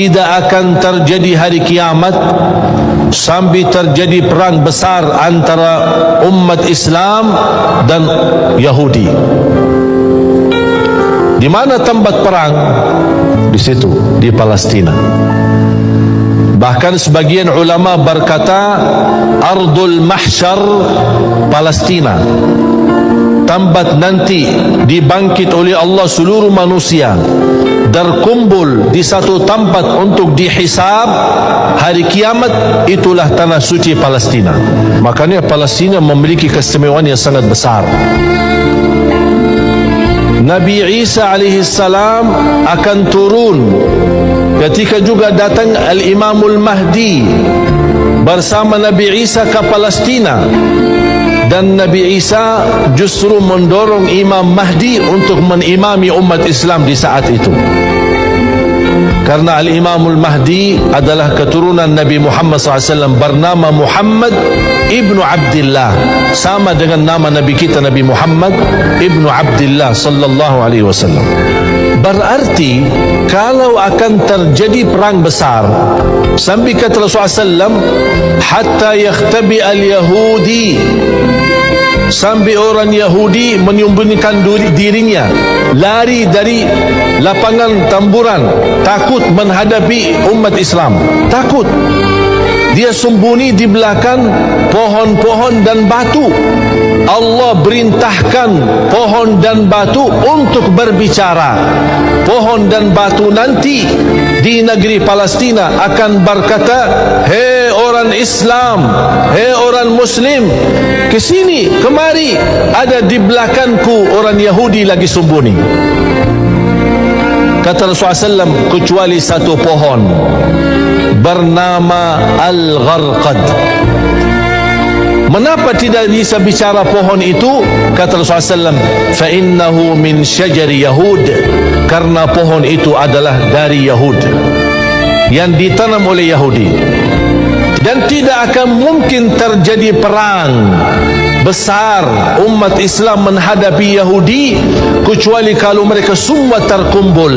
tidak akan terjadi hari kiamat sampai terjadi perang besar antara umat Islam dan Yahudi. Di mana tempat perang? Di situ, di Palestina. Bahkan sebagian ulama berkata Ardul Mahsyar Palestina, tempat nanti dibangkit oleh Allah seluruh manusia, berkumpul di satu tempat untuk dihisab hari kiamat. Itulah tanah suci Palestina. Makanya Palestina memiliki keistimewaan yang sangat besar. Nabi Isa alaihissalam akan turun ketika juga datang Al-Imamul Mahdi bersama Nabi Isa ke Palestina, dan Nabi Isa justru mendorong Imam Mahdi untuk menimami umat Islam di saat itu. Karena Al-Imamul Mahdi adalah keturunan Nabi Muhammad SAW, bernama Muhammad Ibnu Abdillah, sama dengan nama Nabi kita Nabi Muhammad Ibnu Abdillah sallallahu alaihi wasallam. Berarti kalau akan terjadi perang besar, sampai kata Rasulullah SAW, hatta yakhtabi al-Yahudi, sampai orang Yahudi menyembunyikan dirinya, lari dari lapangan tamburan, takut menghadapi umat Islam, takut. Dia sembunyi di belakang pohon-pohon dan batu. Allah perintahkan pohon dan batu untuk berbicara. Pohon dan batu nanti di negeri Palestina akan berkata, hei orang Islam, hei orang Muslim, ke sini, kemari, ada di belakangku orang Yahudi lagi sembunyi. Kata Rasulullah SAW, kecuali satu pohon bernama Al-Gharqad. Mengapa tidak bisa bicara pohon itu? Kata Rasulullah SAW, فَإِنَّهُ مِنْ شَجَرِ يَهُودِ, karena pohon itu adalah dari Yahud, yang ditanam oleh Yahudi. Dan tidak akan mungkin terjadi perang besar umat Islam menghadapi Yahudi kecuali kalau mereka semua terkumpul.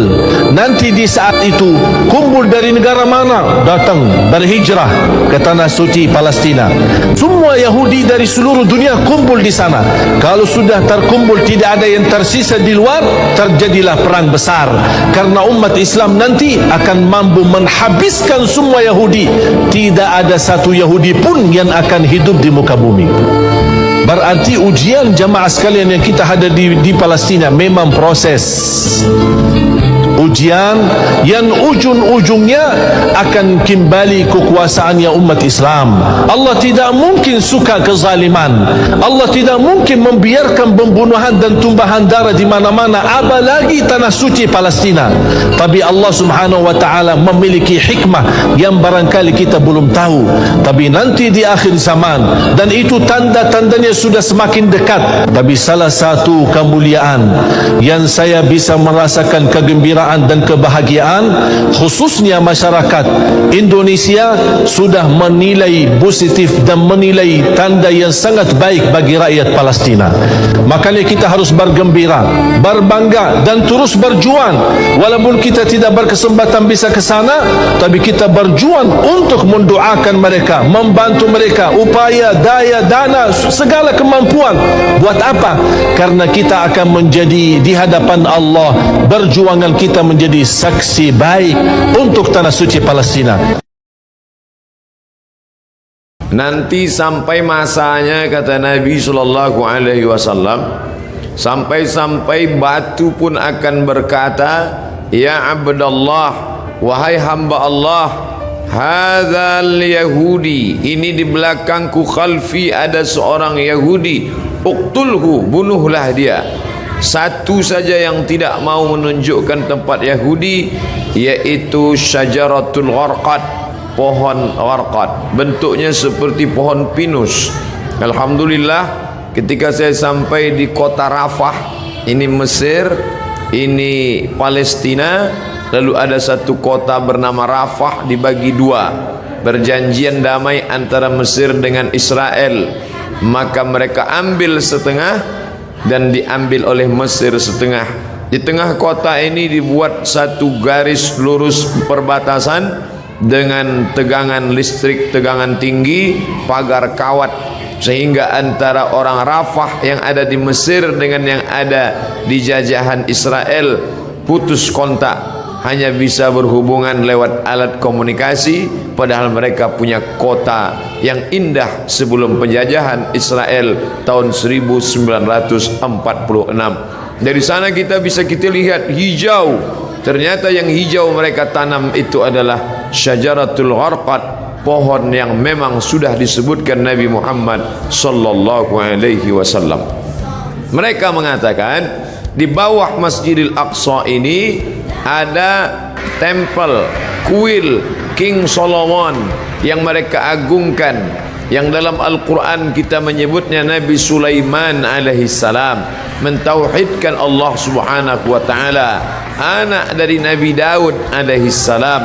Nanti di saat itu kumpul dari negara mana? Datang berhijrah ke tanah suci Palestina. Semua Yahudi dari seluruh dunia kumpul di sana. Kalau sudah terkumpul, tidak ada yang tersisa di luar, terjadilah perang besar. Karena umat Islam nanti akan mampu menghabiskan semua Yahudi. Tidak ada satu Yahudi pun yang akan hidup di muka bumi. Berarti ujian jamaah sekalian yang kita ada di Palestina memang proses ujian yang ujung-ujungnya akan kembali kekuasaannya umat Islam. Allah tidak mungkin suka kezaliman. Allah tidak mungkin membiarkan pembunuhan dan tumpahan darah di mana-mana, apalagi tanah suci Palestina. Tapi Allah Subhanahu wa taala memiliki hikmah yang barangkali kita belum tahu. Tapi nanti di akhir zaman, dan itu tanda-tandanya sudah semakin dekat. Tapi salah satu kemuliaan yang saya bisa merasakan kegembiraan dan kebahagiaan, khususnya masyarakat Indonesia sudah menilai positif dan menilai tanda yang sangat baik bagi rakyat Palestina. Makanya kita harus bergembira, berbangga dan terus berjuang. Walaupun kita tidak berkesempatan bisa ke sana, tapi kita berjuang untuk mendoakan mereka, membantu mereka, upaya, daya, dana, segala kemampuan. Buat apa? Karena kita akan menjadi di hadapan Allah, perjuangan kita menjadi saksi baik untuk tanah suci Palestina. Nanti sampai masanya, kata Nabi sallallahu alaihi wasallam, sampai-sampai batu pun akan berkata, ya Abdallah, wahai hamba Allah, hadzal Yahudi, ini di belakangku, khalfi ada seorang Yahudi, uqtulhu, bunuhlah dia. Satu saja yang tidak mau menunjukkan tempat Yahudi, yaitu syajaratul gharqad, pohon gharqad, bentuknya seperti pohon pinus. Alhamdulillah, ketika saya sampai di kota Rafah, ini Mesir, ini Palestina, lalu ada satu kota bernama Rafah dibagi dua, perjanjian damai antara Mesir dengan Israel. Maka mereka ambil setengah dan diambil oleh Mesir setengah. Di tengah kota ini dibuat satu garis lurus perbatasan dengan tegangan listrik, tegangan tinggi, pagar kawat, sehingga antara orang Rafah yang ada di Mesir dengan yang ada di jajahan Israel putus kontak, hanya bisa berhubungan lewat alat komunikasi, padahal mereka punya kota yang indah sebelum penjajahan Israel tahun 1946. Dari sana kita lihat hijau. Ternyata yang hijau mereka tanam itu adalah syajaratul gharqad, pohon yang memang sudah disebutkan Nabi Muhammad sallallahu alaihi wasallam. Mereka mengatakan di bawah Masjidil Aqsa ini ada tempel kuil King Solomon yang mereka agungkan, yang dalam Al-Quran kita menyebutnya Nabi Sulaiman alaihissalam mentauhidkan Allah subhanahu wa ta'ala, anak dari Nabi Daud alaihissalam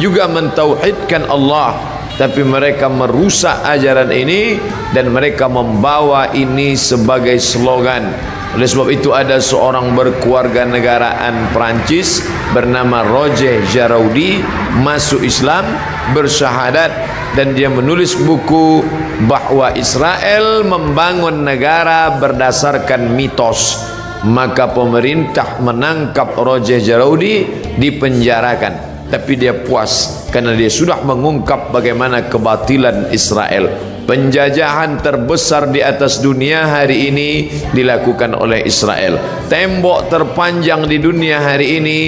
juga mentauhidkan Allah, tapi mereka merusak ajaran ini dan mereka membawa ini sebagai slogan. Oleh sebab itu ada seorang berkeluarga negaraan Perancis bernama Roger Jaraudi masuk Islam, bersyahadat, dan dia menulis buku bahwa Israel membangun negara berdasarkan mitos. Maka pemerintah menangkap Roger Jaraudi, dipenjarakan. Tapi dia puas karena dia sudah mengungkap bagaimana kebatilan Israel. Penjajahan terbesar di atas dunia hari ini dilakukan oleh Israel. Tembok terpanjang di dunia hari ini,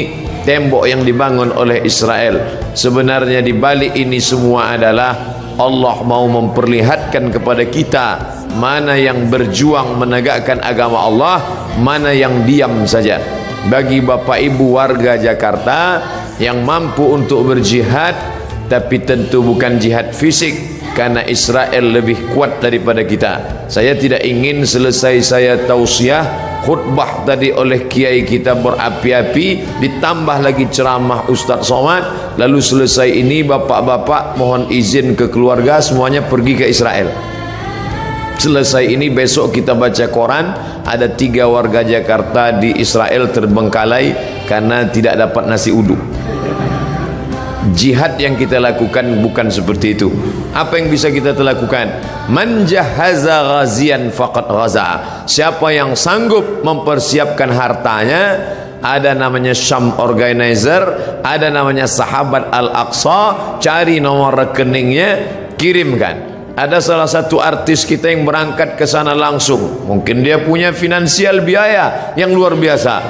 tembok yang dibangun oleh Israel. Sebenarnya di balik ini semua adalah Allah mau memperlihatkan kepada kita mana yang berjuang menegakkan agama Allah, mana yang diam saja. Bagi Bapak Ibu warga Jakarta yang mampu untuk berjihad, tapi tentu bukan jihad fisik, karena Israel lebih kuat daripada kita. Saya tidak ingin selesai saya tausiah khutbah tadi oleh kiai kita berapi-api, ditambah lagi ceramah Ustaz Somad, lalu selesai ini bapak-bapak mohon izin ke keluarga semuanya pergi ke Israel. Selesai ini besok kita baca koran, ada 3 warga Jakarta di Israel terbengkalai karena tidak dapat nasi uduk. Jihad yang kita lakukan bukan seperti itu. Apa yang bisa kita lakukan? Man jahaza ghazian faqad ghaza. Siapa yang sanggup mempersiapkan hartanya, ada namanya Syam Organizer, ada namanya Sahabat Al-Aqsa, cari nomor rekeningnya, kirimkan. Ada salah satu artis kita yang berangkat ke sana langsung. Mungkin dia punya finansial biaya yang luar biasa,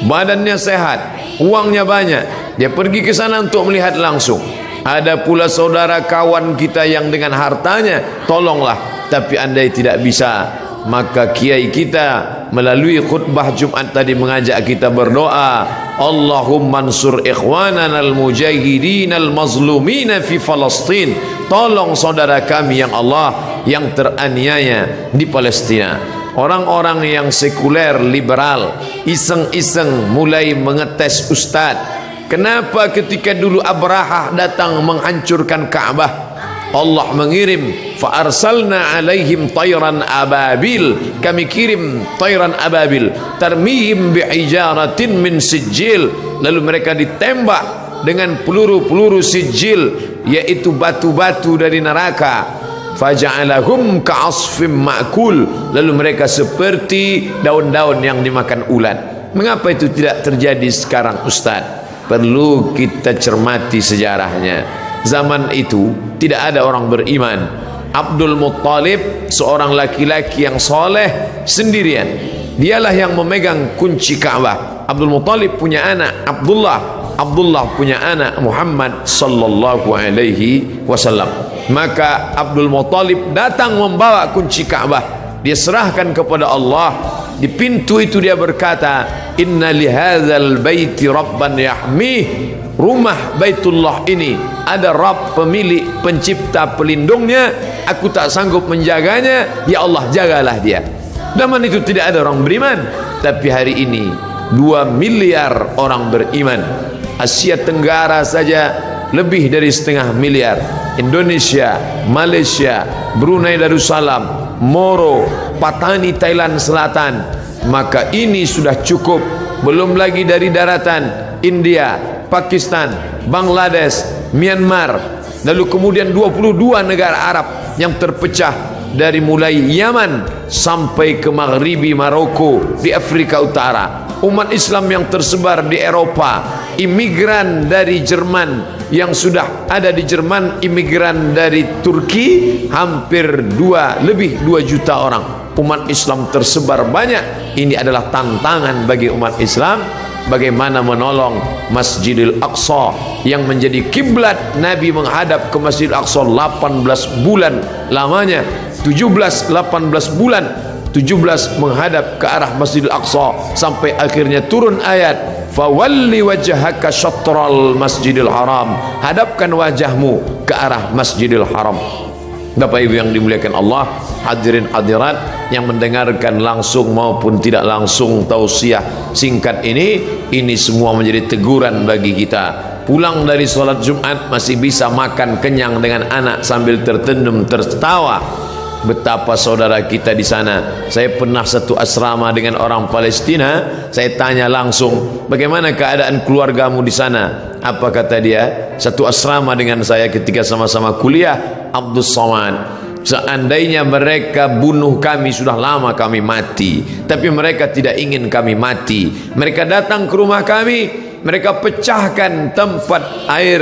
badannya sehat, uangnya banyak, dia pergi ke sana untuk melihat langsung. Ada pula saudara kawan kita yang dengan hartanya, tolonglah, tapi andai tidak bisa, maka kiai kita melalui khutbah Jumat tadi mengajak kita berdoa, Allahumma ansur ikhwanana al-mujahidin al-mazlumina fi Palestin. Tolong saudara kami yang Allah yang teraniaya di Palestina. Orang-orang yang sekuler, liberal, iseng-iseng mulai mengetes Ustaz. Kenapa ketika dulu Abrahah datang menghancurkan Ka'bah, Allah mengirim fa arsalna alaihim tayran ababil, kami kirim tayran ababil tarmihim bihijaratin min sijil, lalu mereka ditembak dengan peluru-peluru sijil, yaitu batu-batu dari neraka. Faja'alahum ka'asfim ma'kul, lalu mereka seperti daun-daun yang dimakan ulat. Mengapa itu tidak terjadi sekarang Ustaz? Perlu kita cermati sejarahnya. Zaman itu tidak ada orang beriman. Abdul Muttalib seorang laki-laki yang soleh sendirian, dialah yang memegang kunci Ka'bah. Abdul Muttalib punya anak Abdullah, Abdullah punya anak Muhammad sallallahu alaihi wasallam. Maka Abdul Muttalib datang membawa kunci Ka'bah, dia serahkan kepada Allah. Di pintu itu dia berkata, inna lihadzal baiti rabban yahmih, rumah Baitullah ini ada Rabb, pemilik, pencipta, pelindungnya. Aku tak sanggup menjaganya, ya Allah jagalah dia. Zaman itu tidak ada orang beriman, tapi hari ini 2 miliar orang beriman. Asia Tenggara saja lebih dari 1,5 miliar. Indonesia, Malaysia, Brunei Darussalam, Moro, Patani Thailand Selatan. Maka ini sudah cukup belum lagi dari daratan India, Pakistan, Bangladesh, Myanmar, lalu kemudian 22 negara Arab yang terpecah dari mulai Yaman sampai ke Maghribi Maroko di Afrika Utara. Umat Islam yang tersebar di Eropa, imigran dari Jerman yang sudah ada di Jerman, imigran dari Turki hampir lebih 2 juta orang. Umat Islam tersebar banyak. Ini adalah tantangan bagi umat Islam, bagaimana menolong Masjidil Aqsa yang menjadi kiblat Nabi menghadap ke Masjidil Aqsa 18 bulan lamanya, 17-18 bulan, 17 menghadap ke arah Masjidil Aqsa sampai akhirnya turun ayat fawalli wajhaka syatral Masjidil Haram, hadapkan wajahmu ke arah Masjidil Haram. Bapak Ibu yang dimuliakan Allah, hadirin hadirat yang mendengarkan langsung maupun tidak langsung tausiah singkat ini semua menjadi teguran bagi kita. Pulang dari sholat Jumat masih bisa makan kenyang dengan anak sambil tertendum tertawa. Betapa saudara kita di sana. Saya pernah satu asrama dengan orang Palestina. Saya tanya langsung, bagaimana keadaan keluargamu di sana? Apa kata dia? Satu asrama dengan saya ketika sama-sama kuliah, Abdul Somad. Seandainya mereka bunuh kami, sudah lama kami mati. Tapi mereka tidak ingin kami mati. Mereka datang ke rumah kami, mereka pecahkan tempat air,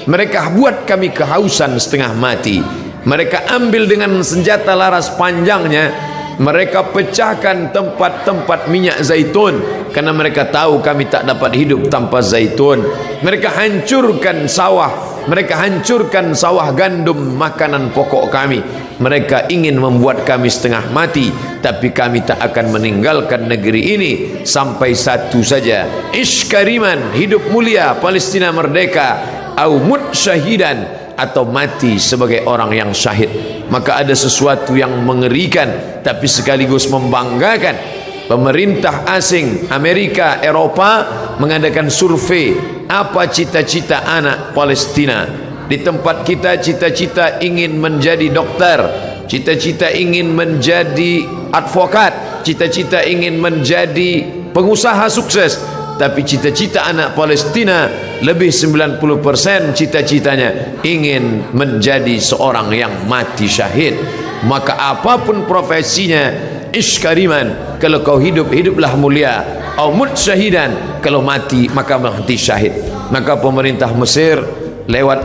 mereka buat kami kehausan setengah mati. Mereka ambil dengan senjata laras panjangnya, mereka pecahkan tempat-tempat minyak zaitun karena mereka tahu kami tak dapat hidup tanpa zaitun. Mereka hancurkan sawah, mereka hancurkan sawah gandum makanan pokok kami. Mereka ingin membuat kami setengah mati, tapi kami tak akan meninggalkan negeri ini sampai satu saja, iskariman, hidup mulia, Palestina merdeka, au mut syahidan, atau mati sebagai orang yang syahid. Maka ada sesuatu yang mengerikan tapi sekaligus membanggakan. Pemerintah asing Amerika, Eropa mengadakan survei apa cita-cita anak Palestina. Di tempat kita cita-cita ingin menjadi dokter, cita-cita ingin menjadi advokat, cita-cita ingin menjadi pengusaha sukses. Tapi cita-cita anak Palestina lebih 90% cita-citanya ingin menjadi seorang yang mati syahid. Maka apapun profesinya, iskariman, kalau kau hidup, hiduplah mulia, au mut syahidan, kalau mati maka mati syahid. Maka pemerintah Mesir lewat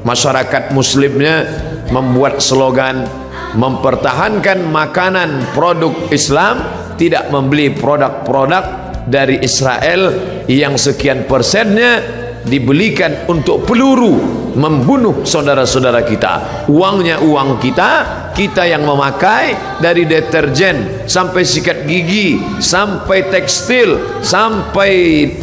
masyarakat muslimnya membuat slogan mempertahankan makanan produk Islam, tidak membeli produk-produk dari Israel yang sekian persennya dibelikan untuk peluru membunuh saudara-saudara kita. Uangnya uang kita, kita yang memakai, dari deterjen sampai sikat gigi sampai tekstil sampai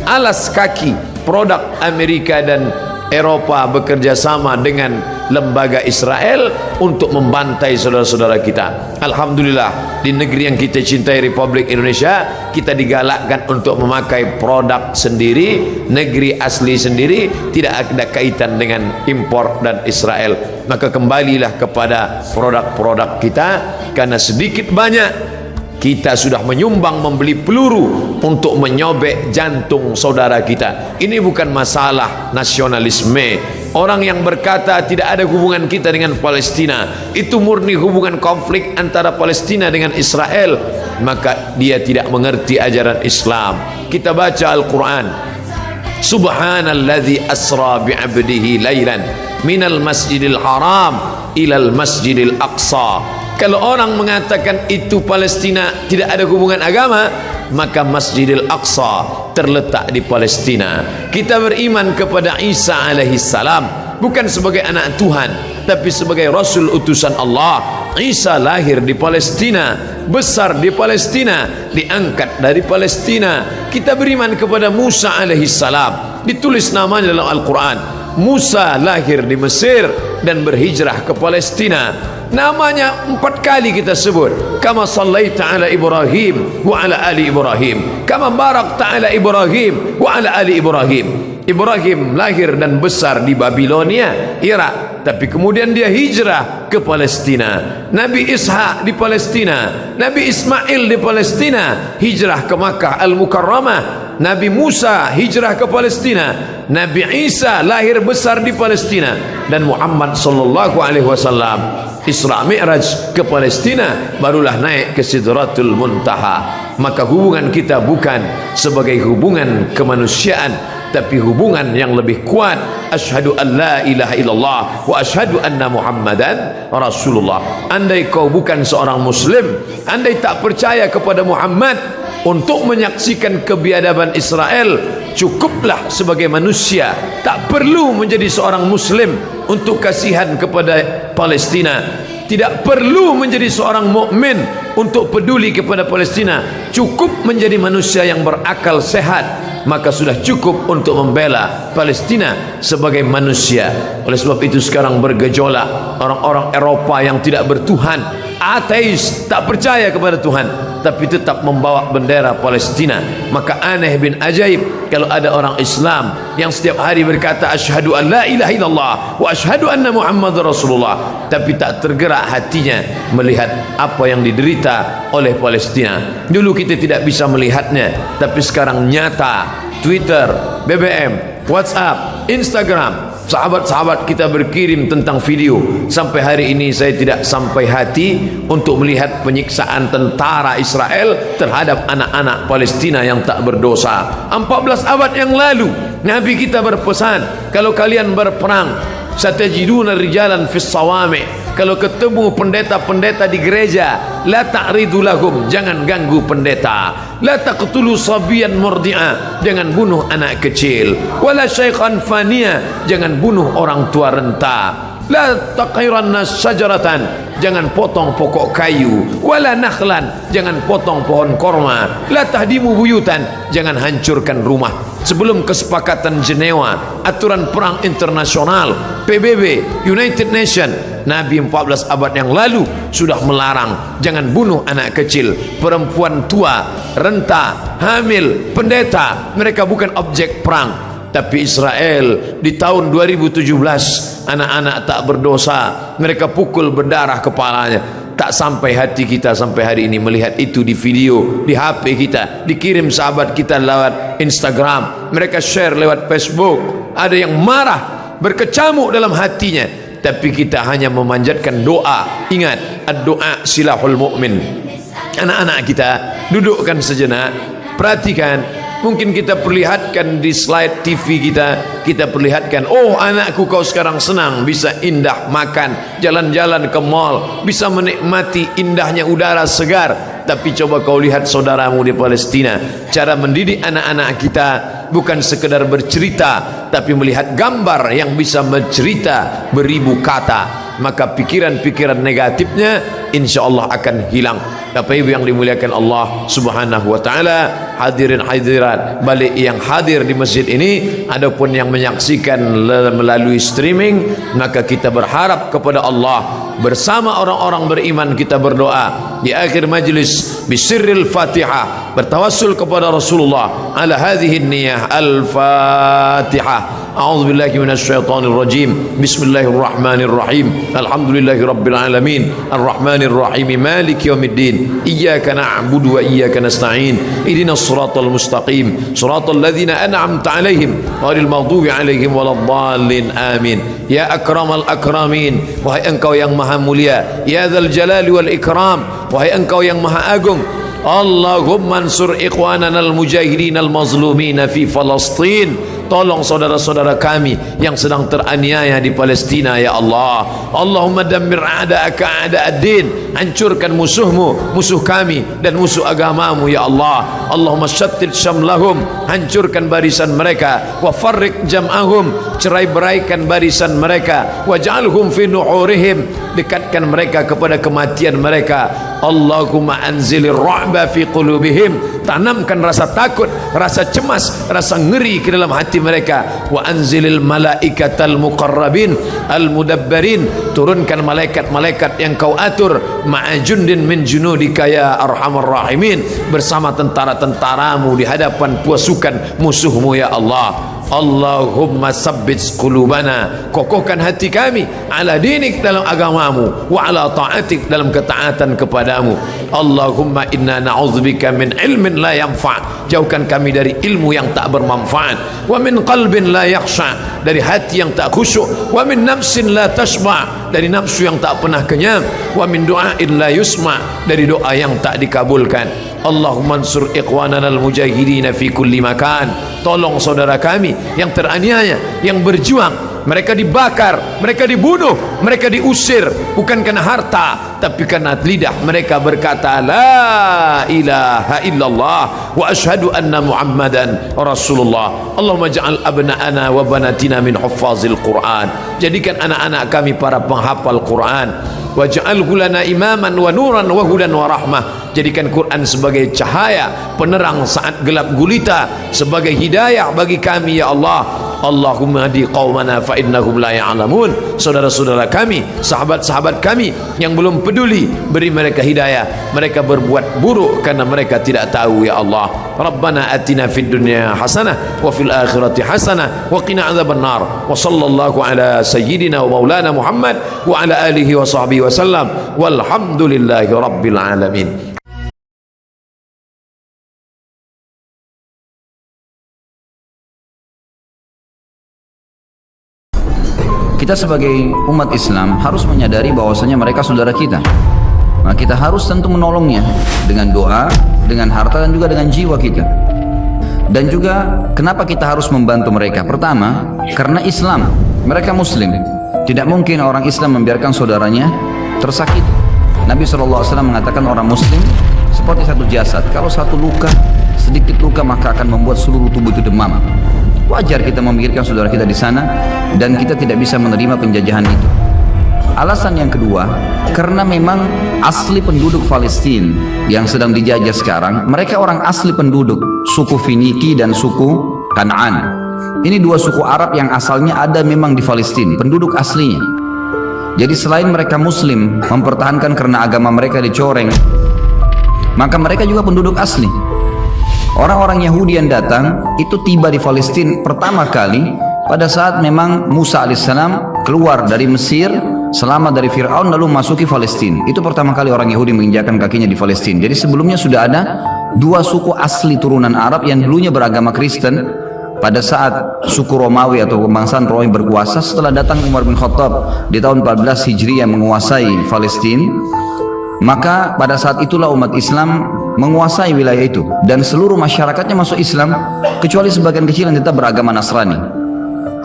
alas kaki, produk Amerika dan Eropa bekerja sama dengan lembaga Israel untuk membantai saudara-saudara kita. Alhamdulillah, di negeri yang kita cintai, Republik Indonesia, kita digalakkan untuk memakai produk sendiri, negeri asli sendiri, tidak ada kaitan dengan impor dan Israel. Maka kembalilah kepada produk-produk kita, karena sedikit banyak kita sudah menyumbang membeli peluru untuk menyobek jantung saudara kita. Ini bukan masalah nasionalisme. Orang yang berkata tidak ada hubungan kita dengan Palestina, itu murni hubungan konflik antara Palestina dengan Israel, maka dia tidak mengerti ajaran Islam. Kita baca Al-Quran, Subhanalladzi asra bi'abdihi laylan minal masjidil haram ilal masjidil aqsa. Kalau orang mengatakan itu Palestina tidak ada hubungan agama, maka Masjidil Aqsa terletak di Palestina. Kita beriman kepada Isa alaihissalam bukan sebagai anak Tuhan, tapi sebagai Rasul utusan Allah. Isa lahir di Palestina, besar di Palestina, diangkat dari Palestina. Kita beriman kepada Musa alaihissalam, ditulis namanya dalam Al-Quran. Musa lahir di Mesir dan berhijrah ke Palestina. Namanya 4 kali kita sebut. Kama sallaita ala Ibrahim wa ala ali Ibrahim, kama barakta ala Ibrahim wa ala ali Ibrahim. Ibrahim lahir dan besar di Babilonia, Irak, tapi kemudian dia hijrah ke Palestina. Nabi Ishak di Palestina, Nabi Ismail di Palestina, hijrah ke Makkah Al-Mukarramah. Nabi Musa hijrah ke Palestina, Nabi Isa lahir besar di Palestina, dan Muhammad sallallahu alaihi wasallam Isra Mi'raj ke Palestina, barulah naik ke Sidratul Muntaha. Maka hubungan kita bukan sebagai hubungan kemanusiaan, tapi hubungan yang lebih kuat. Asyhadu an la ilaha illallah wa asyhadu anna Muhammadan Rasulullah. Andai kau bukan seorang muslim, andai tak percaya kepada Muhammad untuk menyaksikan kebiadaban Israel, cukuplah sebagai manusia, tak perlu menjadi seorang muslim untuk kasihan kepada Palestina, tidak perlu menjadi seorang mukmin untuk peduli kepada Palestina, cukup menjadi manusia yang berakal sehat, maka sudah cukup untuk membela Palestina sebagai manusia. Oleh sebab itu sekarang bergejolak orang-orang Eropa yang tidak bertuhan, ateis, tak percaya kepada Tuhan, tapi tetap membawa bendera Palestina. Maka aneh bin ajaib kalau ada orang Islam yang setiap hari berkata asyhadu an la ilaha illallah wa asyhadu anna Muhammadar Rasulullah, tapi tak tergerak hatinya melihat apa yang diderita oleh Palestina. Dulu kita tidak bisa melihatnya, tapi sekarang nyata. Twitter, BBM, WhatsApp, Instagram, sahabat-sahabat kita berkirim tentang video. Sampai hari ini saya tidak sampai hati untuk melihat penyiksaan tentara Israel terhadap anak-anak Palestina yang tak berdosa. 14 abad yang lalu Nabi kita berpesan, kalau kalian berperang, satajiduna rijalan fis sawami', kalau ketemu pendeta-pendeta di gereja, la ta'ridu lahum, jangan ganggu pendeta. La taqtulu sabiyan murdi'a, jangan bunuh anak kecil. Wala syaikhan faniya, jangan bunuh orang tua renta. La taqiranna syajaratan, jangan potong pokok kayu. Wala nakhlan, jangan potong pohon korma. La tahdimu buyutan, jangan hancurkan rumah. Sebelum kesepakatan Jenewa, aturan perang internasional, PBB, United Nation, Nabi 14 abad yang lalu sudah melarang jangan bunuh anak kecil, perempuan tua, renta, hamil, pendeta. Mereka bukan objek perang. Tapi Israel di tahun 2017, anak-anak tak berdosa mereka pukul berdarah kepalanya. Tak sampai hati kita sampai hari ini melihat itu di video, di HP kita, dikirim sahabat kita lewat Instagram, mereka share lewat Facebook. Ada yang marah, berkecamuk dalam hatinya, tapi kita hanya memanjatkan doa. Ingat, ad-doa silahul mu'min. Anak-anak kita dudukkan sejenak, perhatikan. Mungkin kita perlihatkan di slide TV kita perlihatkan, oh anakku kau sekarang senang, bisa indah makan, jalan-jalan ke mall, bisa menikmati indahnya udara segar. Tapi coba kau lihat saudaramu di Palestina, cara mendidik anak-anak kita bukan sekedar bercerita, tapi melihat gambar yang bisa mencerita beribu kata. Maka pikiran-pikiran negatifnya insyaallah akan hilang. Bapak Ibu yang dimuliakan Allah Subhanahu wa taala, hadirin hadirat balik yang hadir di masjid ini, adapun yang menyaksikan melalui streaming, maka kita berharap kepada Allah bersama orang-orang beriman, kita berdoa di akhir majlis bisirril Fatihah, bertawassul kepada Rasulullah ala hadhihi niyyah. Al-Fatihah. A'udzu billahi minasyaitonir rajim. Bismillahirrahmanirrahim. Alhamdulillahi rabbil alamin. Arrahmanir rahim. Maliki yaumiddin. Iyyaka na'budu wa iyyaka nasta'in. Ihdinas siratal mustaqim. Siratal ladzina an'amta 'alaihim ghairil maghdubi 'alaihim waladdallin. Amin. Ya akramal akramin, wahai engkau yang maha mulia. Ya dzal jalali wal ikram, wahai engkau yang maha agung. Allahumma ansur ikhwanana al-mujahidin al-mazlumin fi Palestin. Tolong saudara-saudara kami yang sedang teraniaya di Palestina ya Allah. Allahumma dammir a'da'aka a'da'ad-din, hancurkan musuhmu, musuh kami dan musuh agamamu ya Allah. Allahumma syattit syamlahum, hancurkan barisan mereka. Wa farriq jam'ahum, cerai-beraikan barisan mereka. Waj'alhum fi nuhurihim, dekatkan mereka kepada kematian mereka. Allahumma anzilir ra'ba fi qulubihim, tanamkan rasa takut, rasa cemas, rasa ngeri ke dalam hati mereka. Wa anzilil malaikatal muqarrabin al mudabbarin, turunkan malaikat-malaikat yang kau atur, ma'ajundin min junudika ya arhamar rahimin, bersama tentara-tentaramu di hadapan pasukan musuhmu ya Allah. Allahumma sabbit qulubana, kokohkan hati kami ala dinik, dalam agamamu, wa ala ta'atik, dalam ketaatan kepadamu. Allahumma inna na'udzubika min ilmin la yanfa', jauhkan kami dari ilmu yang tak bermanfaat, wa min qalbin la yakhsha, dari hati yang tak khusyuk, wa min nafsin la tashba', dari nafsu yang tak pernah kenyang, wa min du'ain la yusma', dari doa yang tak dikabulkan. Allahumma ansur ikhwanana al-mujahidina fi kulli makan, tolong saudara kami yang teraniaya, yang berjuang, mereka dibakar, mereka dibunuh, mereka diusir, bukan karena harta, tapi karena lidah mereka berkata la ilaha illallah wa ashhadu anna muhammadan rasulullah. Allahumma ja'al abna'ana wa banatina min huffazil Quran, jadikan anak-anak kami para penghafal Quran. Waj'alhu lana imaman wa nuran wa hudan wa rahmah, jadikan Quran sebagai cahaya penerang saat gelap gulita, sebagai hidayah bagi kami ya Allah. Allahumma hadi qaumana fa innahum la ya'lamun, saudara-saudara kami, sahabat-sahabat kami yang belum peduli, beri mereka hidayah, mereka berbuat buruk karena mereka tidak tahu ya Allah. Rabbana atina fid dunya hasanah wa fil akhirati hasanah wa qina adzabannar, wa sallallahu ala sayyidina wa maulana Muhammad wa ala alihi wa sahbihi wasallam, walhamdulillahi rabbil alamin. Kita sebagai umat Islam harus menyadari bahwasanya mereka saudara kita. Nah, kita harus tentu menolongnya dengan doa, dengan harta, dan juga dengan jiwa kita. Dan juga kenapa kita harus membantu mereka? Pertama, karena Islam, mereka Muslim. Tidak mungkin orang Islam membiarkan saudaranya tersakiti. Nabi SAW mengatakan orang Muslim seperti satu jasad. Kalau satu luka, sedikit luka, maka akan membuat seluruh tubuh itu demam. Wajar kita memikirkan saudara kita di sana, dan kita tidak bisa menerima penjajahan itu. Alasan yang kedua, karena memang asli penduduk Palestina yang sedang dijajah sekarang, mereka orang asli penduduk suku Finiki dan suku Kanaan. Ini dua suku Arab yang asalnya ada memang di Palestina, penduduk aslinya. Jadi selain mereka Muslim mempertahankan karena agama mereka dicoreng, maka mereka juga penduduk asli. Orang-orang Yahudi yang datang itu tiba di Palestina pertama kali pada saat memang Musa alaihissalam keluar dari Mesir, selamat dari Fir'aun, lalu masuki Palestina. Itu pertama kali orang Yahudi menginjakkan kakinya di Palestina. Jadi sebelumnya sudah ada dua suku asli turunan Arab yang dulunya beragama Kristen. Pada saat suku Romawi atau kebangsaan Romawi berkuasa, setelah datang Umar bin Khattab di tahun 14 Hijriah menguasai Palestina, maka pada saat itulah umat Islam menguasai wilayah itu, dan seluruh masyarakatnya masuk Islam kecuali sebagian kecil yang tetap beragama Nasrani.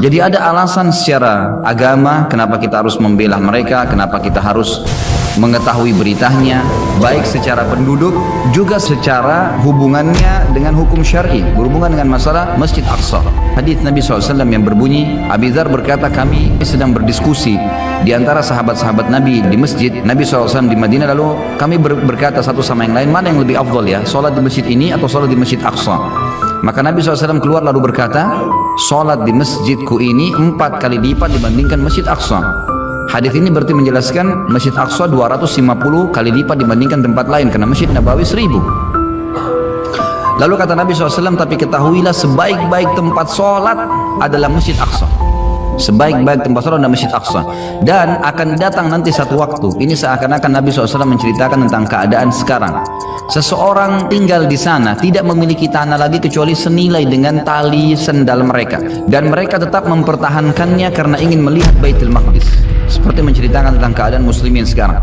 Jadi ada alasan secara agama kenapa kita harus membela mereka, kenapa kita harus mengetahui beritanya, baik secara penduduk juga secara hubungannya dengan hukum syar'i, berhubungan dengan masalah Masjid Aqsa. Hadis Nabi SAW yang berbunyi, Abi Dzar berkata, kami sedang berdiskusi di antara sahabat-sahabat Nabi di masjid Nabi SAW di Madinah, lalu kami berkata satu sama yang lain, mana yang lebih afdal ya, sholat di masjid ini atau sholat di Masjid Aqsa? Maka Nabi SAW keluar lalu berkata, sholat di masjidku ini 4 kali lipat dibandingkan Masjid Aqsa. Hadis ini berarti menjelaskan Masjid Aqsa 250 kali lipat dibandingkan tempat lain, karena Masjid Nabawi 1000. Lalu kata Nabi SAW, tapi ketahuilah sebaik-baik tempat sholat adalah Masjid Aqsa. Sebaik-baik tempat sholat adalah Masjid Aqsa. Dan akan datang nanti satu waktu, ini seakan-akan Nabi SAW menceritakan tentang keadaan sekarang. Seseorang tinggal di sana tidak memiliki tanah lagi kecuali senilai dengan tali sendal mereka, dan mereka tetap mempertahankannya karena ingin melihat Baitul Maqdis, seperti menceritakan tentang keadaan muslimin sekarang.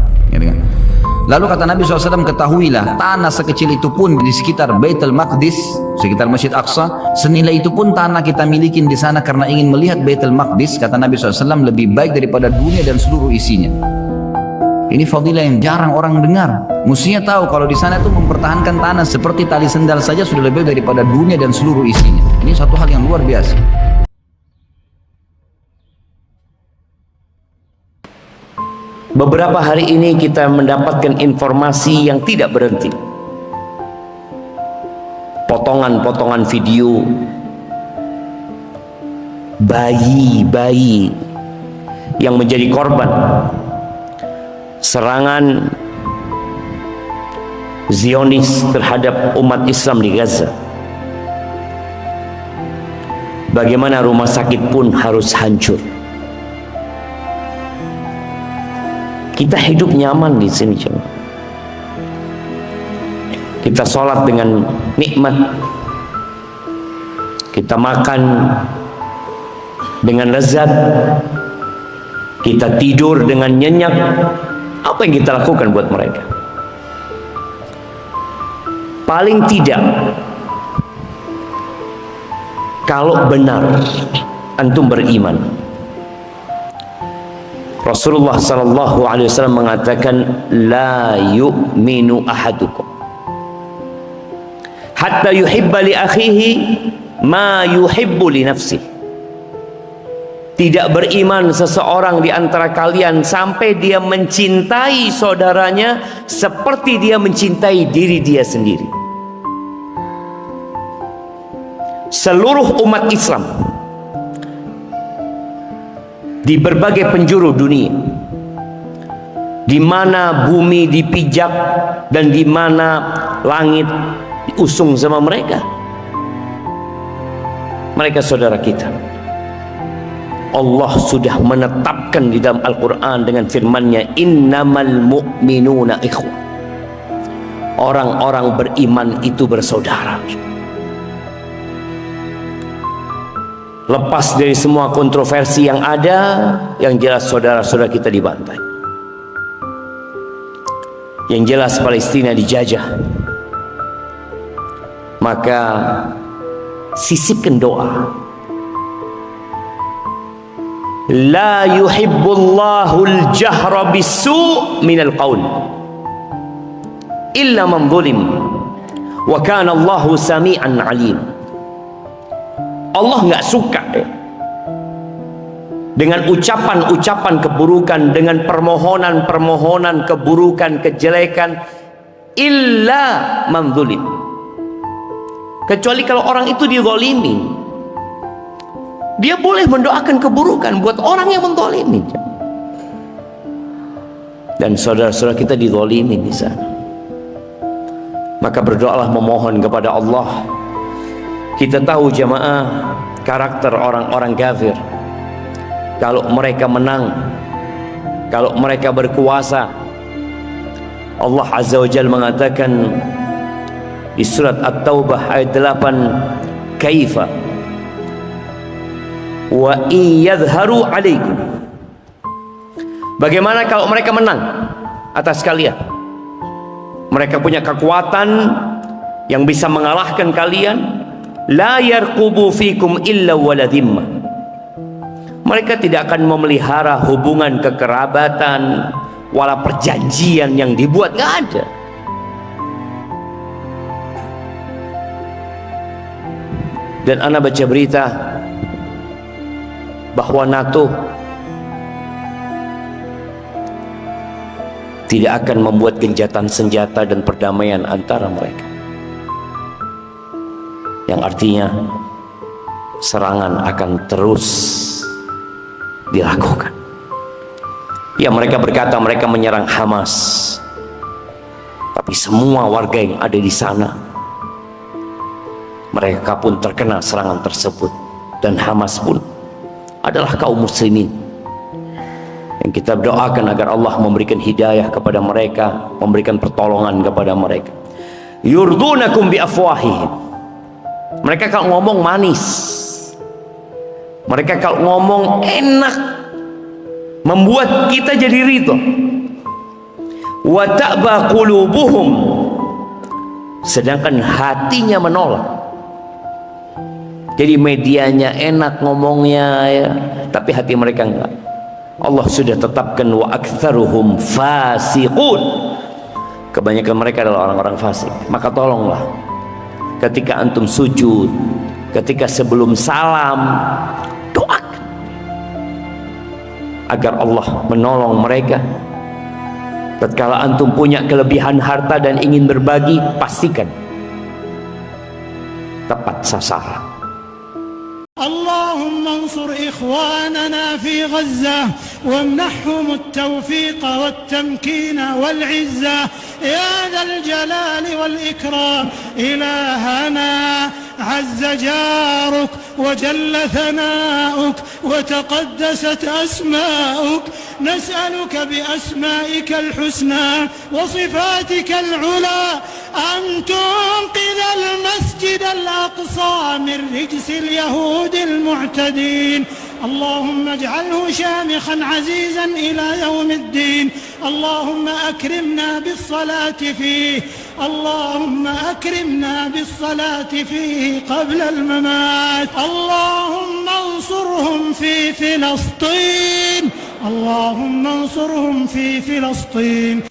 Lalu kata Nabi SAW, ketahuilah tanah sekecil itu pun di sekitar Baitul Maqdis, sekitar Masjid Aqsa, senilai itu pun tanah kita milikin di sana karena ingin melihat Baitul Maqdis, kata Nabi SAW, lebih baik daripada dunia dan seluruh isinya. Ini fadilah yang jarang orang dengar. Mestinya tahu kalau di sana itu mempertahankan tanah seperti tali sendal saja sudah lebih daripada dunia dan seluruh isinya. Ini satu hal yang luar biasa. Beberapa hari ini kita mendapatkan informasi yang tidak berhenti. Potongan-potongan video bayi-bayi yang menjadi korban serangan Zionis terhadap umat Islam di Gaza. bagaimana rumah sakit pun harus hancur. Kita hidup nyaman di sini, jemaah. Kita sholat dengan nikmat, kita makan dengan lezat, kita tidur dengan nyenyak. Apa yang kita lakukan buat mereka? Paling tidak, kalau benar antum beriman, Rasulullah sallallahu alaihi wasallam mengatakan, la yu'minu ahadukum hatta yuhibba li akhihi ma yuhibbu li nafsihi. Tidak beriman seseorang di antara kalian sampai dia mencintai saudaranya seperti dia mencintai diri dia sendiri. Seluruh umat Islam di berbagai penjuru dunia, di mana bumi dipijak dan di mana langit diusung sama mereka, mereka saudara kita. Allah sudah menetapkan di dalam Al-Quran dengan firman-Nya, innamal mu'minuna ikhwah. Orang-orang beriman itu bersaudara. Lepas dari semua kontroversi yang ada, yang jelas saudara-saudara kita dibantai. Yang jelas Palestina dijajah. Maka sisipkan doa. La yuhibbullahul jahra bisu' minal qaul illa man zulim wa kana Allahu sami'an alim. Allah nggak suka dengan ucapan-ucapan keburukan, dengan permohonan-permohonan keburukan, kejelekan, illa man zulim, kecuali kalau orang itu dizalimi. Dia boleh mendoakan keburukan buat orang yang menzalimi. Dan saudara-saudara kita dizalimi di sana. Maka berdoalah memohon kepada Allah. Kita tahu jamaah karakter orang-orang kafir. Kalau mereka menang, kalau mereka berkuasa, Allah Azza wa Jalla mengatakan di surat At-Taubah ayat 8, kaifa wa iyadharu alaikum, bagaimana kalau mereka menang atas kalian? Mereka punya kekuatan yang bisa mengalahkan kalian. La yarqubu fikum illa wala dhimma. Mereka tidak akan memelihara hubungan kekerabatan wala perjanjian yang dibuat, nggak ada. Dan ana baca berita bahwa NATO tidak akan membuat gencatan senjata dan perdamaian antara mereka, yang artinya serangan akan terus dilakukan. Ya, mereka berkata mereka menyerang Hamas, tapi semua warga yang ada di sana, mereka pun terkena serangan tersebut. Dan Hamas pun adalah kaum muslimin yang kita doakan agar Allah memberikan hidayah kepada mereka, memberikan pertolongan kepada mereka. Yurdunakum bi afwahihim. Mereka kalau ngomong manis, mereka kalau ngomong enak, membuat kita jadi ridho. Wa ta'ba qulubuhum, sedangkan hatinya menolak. Jadi medianya enak ngomongnya ya, tapi hati mereka enggak. Allah sudah tetapkan wa aktsaruhum fasiqun. Kebanyakan mereka adalah orang-orang fasik. Maka tolonglah ketika antum sujud, ketika sebelum salam, doakan agar Allah menolong mereka. Tatkala antum punya kelebihan harta dan ingin berbagi, pastikan tepat sasaran. اللهم انصر إخواننا في غزة وامنحهم التوفيق والتمكين والعزة يا ذا الجلال والإكرام. إلهنا عز جارك وجل ثناؤك وتقدست أسماؤك، نسألك بأسمائك الحسنى وصفاتك العلى أن تنقذ المسجد الأقصى من رجس اليهود المعتدين. اللهم اجعله شامخا عزيزا إلى يوم الدين. اللهم أكرمنا بالصلاة فيه، اللهم أكرمنا بالصلاة فيه قبل الممات. اللهم انصرهم في فلسطين، اللهم انصرهم في فلسطين.